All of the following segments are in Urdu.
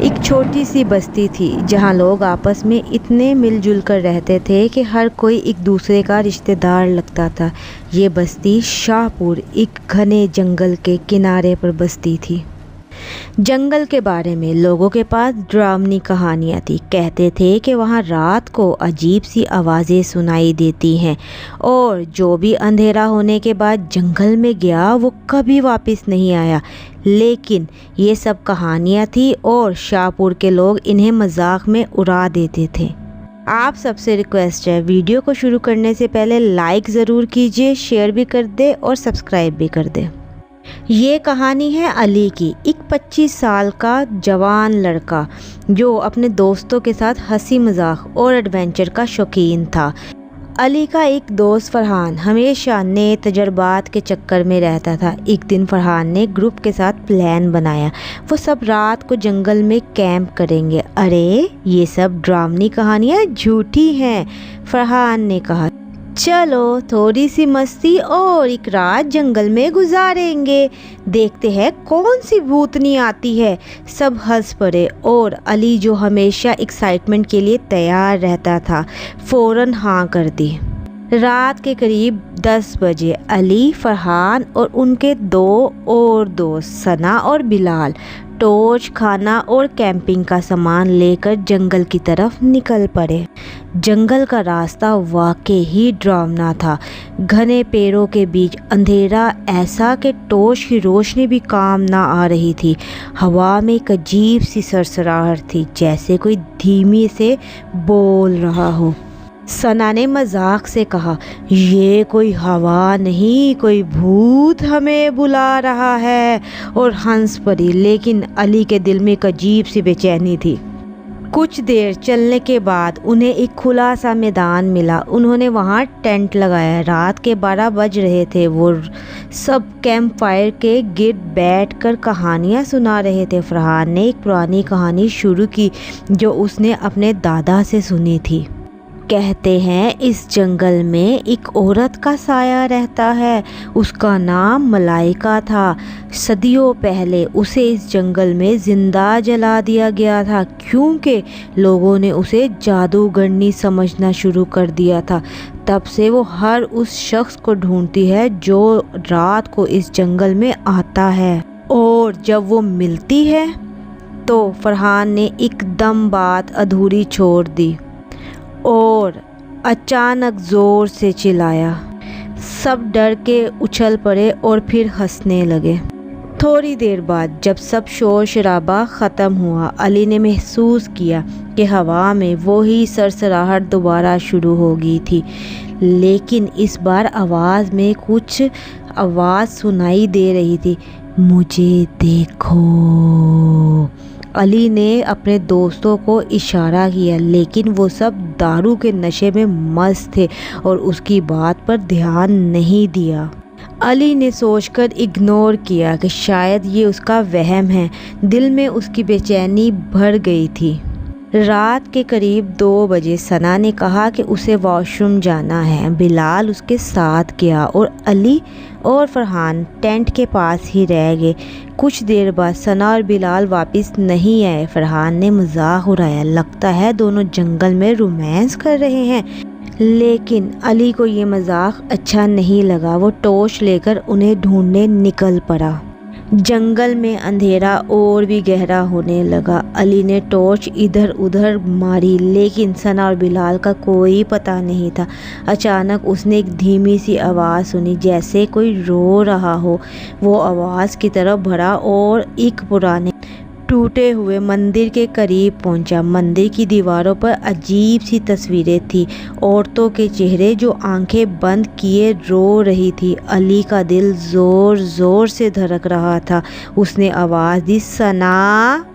ایک چھوٹی سی بستی تھی جہاں لوگ آپس میں اتنے مل جل کر رہتے تھے کہ ہر کوئی ایک دوسرے کا رشتہ دار لگتا تھا۔ یہ بستی شاہ پور ایک گھنے جنگل کے کنارے پر بستی تھی۔ جنگل کے بارے میں لوگوں کے پاس ڈراؤنی کہانیاں تھیں۔ کہتے تھے کہ وہاں رات کو عجیب سی آوازیں سنائی دیتی ہیں اور جو بھی اندھیرا ہونے کے بعد جنگل میں گیا وہ کبھی واپس نہیں آیا۔ لیکن یہ سب کہانیاں تھیں اور شاہ پور کے لوگ انہیں مذاق میں اڑا دیتے تھے۔ آپ سب سے ریکویسٹ ہے، ویڈیو کو شروع کرنے سے پہلے لائک ضرور کیجیے، شیئر بھی کر دیں اور سبسکرائب بھی کر دیں۔ یہ کہانی ہے علی کی، ایک 25 سال کا جوان لڑکا جو اپنے دوستوں کے ساتھ ہنسی مذاق اور ایڈونچر کا شوقین تھا۔ علی کا ایک دوست فرحان ہمیشہ نئے تجربات کے چکر میں رہتا تھا۔ ایک دن فرحان نے گروپ کے ساتھ پلان بنایا، وہ سب رات کو جنگل میں کیمپ کریں گے۔ ارے یہ سب ڈراؤنی کہانیاں جھوٹی ہیں، فرحان نے کہا، چلو تھوڑی سی مستی اور ایک رات جنگل میں گزاریں گے، دیکھتے ہیں کون سی بھوتنی آتی ہے۔ سب ہنس پڑے اور علی جو ہمیشہ ایکسائٹمنٹ کے لیے تیار رہتا تھا فوراً ہاں کر دی۔ رات کے قریب 10 بجے علی، فرحان اور ان کے 2 اور دوست ثنا اور بلال ٹارچ، کھانا اور کیمپنگ کا سامان لے کر جنگل کی طرف نکل پڑے۔ جنگل کا راستہ واقعی ہی ڈراؤنا تھا، گھنے پیڑوں کے بیچ اندھیرا ایسا کہ ٹارچ کی روشنی بھی کام نہ آ رہی تھی۔ ہوا میں ایک عجیب سی سرسراہٹ تھی، جیسے کوئی دھیمی سے بول رہا ہو۔ ثنا نے مذاق سے کہا، یہ کوئی ہوا نہیں، کوئی بھوت ہمیں بلا رہا ہے، اور ہنس پڑی۔ لیکن علی کے دل میں ایک عجیب سی بے چینی تھی۔ کچھ دیر چلنے کے بعد انہیں ایک کھلا سا میدان ملا، انہوں نے وہاں ٹینٹ لگایا۔ رات کے 12 بج رہے تھے، وہ سب کیمپ فائر کے گرد بیٹھ کر کہانیاں سنا رہے تھے۔ فرحان نے ایک پرانی کہانی شروع کی جو اس نے اپنے دادا سے سنی تھی۔ کہتے ہیں اس جنگل میں ایک عورت کا سایہ رہتا ہے، اس کا نام ملائکہ تھا۔ صدیوں پہلے اسے اس جنگل میں زندہ جلا دیا گیا تھا کیونکہ لوگوں نے اسے جادوگرنی سمجھنا شروع کر دیا تھا۔ تب سے وہ ہر اس شخص کو ڈھونڈتی ہے جو رات کو اس جنگل میں آتا ہے، اور جب وہ ملتی ہے تو فرحان نے ایک دم بات ادھوری چھوڑ دی اور اچانک زور سے چلایا۔ سب ڈر کے اچھل پڑے اور پھر ہنسنے لگے۔ تھوڑی دیر بعد جب سب شور شرابہ ختم ہوا، علی نے محسوس کیا کہ ہوا میں وہی سرسراہٹ دوبارہ شروع ہو گئی تھی، لیکن اس بار آواز میں کچھ آواز سنائی دے رہی تھی، مجھے دیکھو۔ علی نے اپنے دوستوں کو اشارہ کیا، لیکن وہ سب دارو کے نشے میں مست تھے اور اس کی بات پر دھیان نہیں دیا۔ علی نے سوچ کر اگنور کیا کہ شاید یہ اس کا وہم ہے۔ دل میں اس کی بے چینی بڑھ گئی تھی۔ رات کے قریب 2 بجے ثنا نے کہا کہ اسے واش روم جانا ہے۔ بلال اس کے ساتھ گیا اور علی اور فرحان ٹینٹ کے پاس ہی رہ گئے۔ کچھ دیر بعد ثنا اور بلال واپس نہیں آئے۔ فرحان نے مذاق اڑایا، لگتا ہے دونوں جنگل میں رومانس کر رہے ہیں، لیکن علی کو یہ مذاق اچھا نہیں لگا۔ وہ ٹارچ لے کر انہیں ڈھونڈنے نکل پڑا۔ جنگل میں اندھیرا اور بھی گہرا ہونے لگا۔ علی نے ٹارچ ادھر ادھر ماری، لیکن ثنا اور بلال کا کوئی پتہ نہیں تھا۔ اچانک اس نے ایک دھیمی سی آواز سنی، جیسے کوئی رو رہا ہو۔ وہ آواز کی طرف بڑھا اور ایک پرانے ٹوٹے ہوئے مندر کے قریب پہنچا۔ مندر کی دیواروں پر عجیب سی تصویریں تھیں، عورتوں کے چہرے جو آنکھیں بند کیے رو رہی تھی۔ علی کا دل زور زور سے دھڑک رہا تھا۔ اس نے آواز دی، ثنا،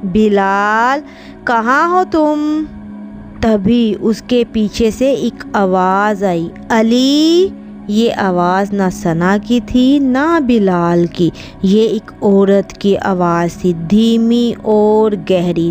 بلال، کہاں ہو تم؟ تبھی اس کے پیچھے سے ایک آواز آئی، علی! یہ آواز نہ ثنا کی تھی نہ بلال کی، یہ ایک عورت کی آواز تھی، دھیمی اور گہری۔